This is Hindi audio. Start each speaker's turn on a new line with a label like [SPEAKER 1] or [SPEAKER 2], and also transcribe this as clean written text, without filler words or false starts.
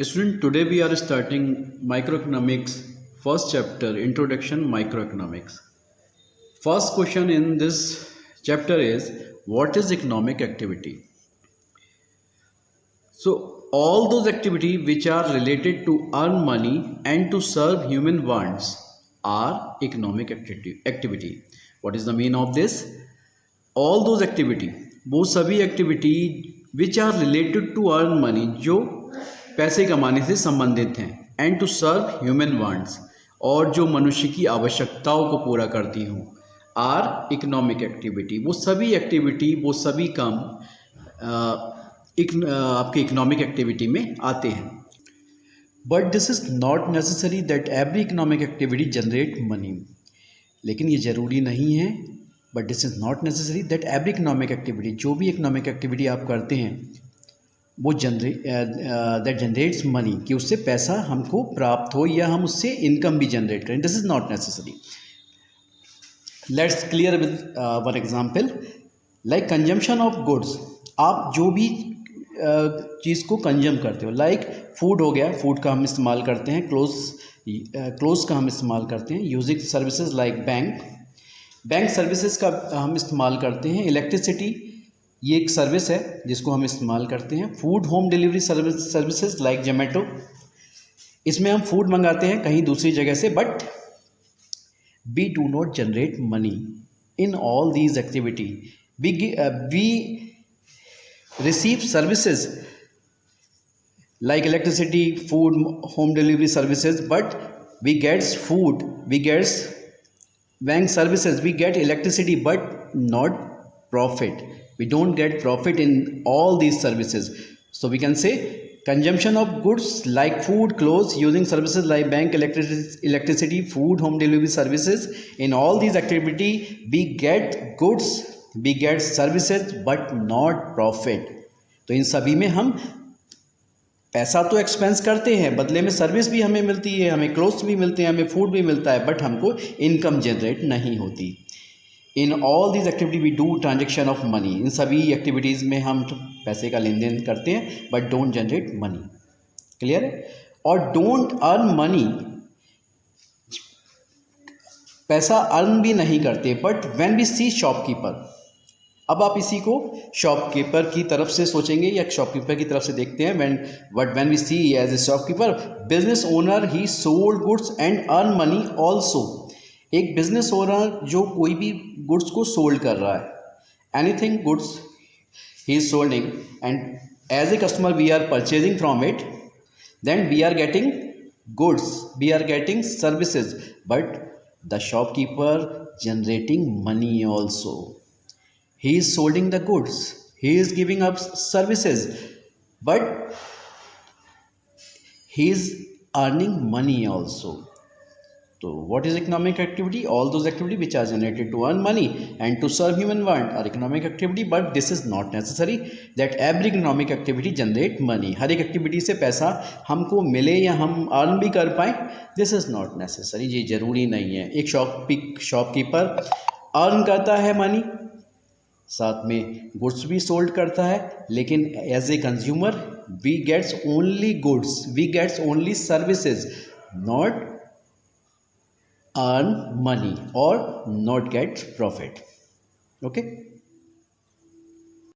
[SPEAKER 1] Student, today we are starting microeconomics, first chapter, Introduction Microeconomics. First question in this chapter is, what is economic activity? So, all those activities which are related to earn money and to serve human wants are economic activity. What is the meaning of this? All those activity, वो सभी activity which are related to earn money, जो पैसे कमाने से संबंधित हैं, and to serve human wants, और जो मनुष्य की आवश्यकताओं को पूरा करती हूँ, आर इकोनॉमिक एक्टिविटी। वो सभी एक्टिविटी, वो सभी काम आपके इकोनॉमिक एक्टिविटी में आते हैं। But this is not necessary that every economic activity generate money. लेकिन ये ज़रूरी नहीं है, but this is not necessary that every economic activity, जो भी इकोनॉमिक एक्टिविटी आप करते हैं वो दैट जनरेट्स मनी, कि उससे पैसा हमको प्राप्त हो या हम उससे इनकम भी जनरेट करें। This is not necessary. Let's clear with one example, like consumption of goods. आप जो भी चीज़ को कंज्यूम करते हो, लाइक फूड हो गया, फूड का हम इस्तेमाल करते हैं, क्लोथ्स का हम इस्तेमाल करते हैं, using services like bank services का हम इस्तेमाल करते हैं, इलेक्ट्रिसिटी ये एक सर्विस है जिसको हम इस्तेमाल करते हैं, food home delivery services like Zomato, इसमें हम फूड मंगाते हैं कहीं दूसरी जगह से, but we do not generate money in all these activity. We receive services like electricity, food home delivery services, but we gets food, we gets bank services, we get electricity but not profit. We don't get profit in all these services. So we can say consumption of goods like food, clothes, using services like bank, electricity, food, home delivery services. In all these activity we get goods, we get services but not profit. तो इन सभी में हम पैसा तो एक्सपेंस करते हैं, बदले में सर्विस भी हमें मिलती है, हमें क्लोथ्स भी मिलते हैं, हमें फूड भी मिलता है, बट हमको इनकम जनरेट नहीं होती। In all these activity we do transaction of money. इन सभी एक्टिविटीज़ में हम पैसे का लेन देन करते हैं but don't generate money. Clear है? और डोंट अर्न मनी, पैसा अर्न भी नहीं करते, but when we see shopkeeper, अब आप इसी को शॉपकीपर की तरफ से सोचेंगे या शॉपकीपर की तरफ से देखते हैं। When we see as a shopkeeper, business owner he sold goods and earn money also. एक बिजनेस ओनर जो कोई भी गुड्स को सोल्ड कर रहा है, anything goods he is solding, and as a customer we are purchasing from it, then we are getting goods, we are getting services, but the shopkeeper generating money also. He is solding the goods, he is giving up services, but he is earning money also. So what is economic activity? All those activities which are generated to earn money and to serve human want are economic activity, but this is not necessary that every economic activity generate money. हर एक एक्टिविटी से पैसा हमको मिले या हम अर्न भी कर पाएँ, this is not necessary, ये ज़रूरी नहीं है। एक शॉपकीपर अर्न करता है मनी, साथ में गुड्स भी सोल्ड करता है, लेकिन as a consumer we gets only goods, we gets only services, not earn money और नॉट गेट प्रॉफिट। ओके।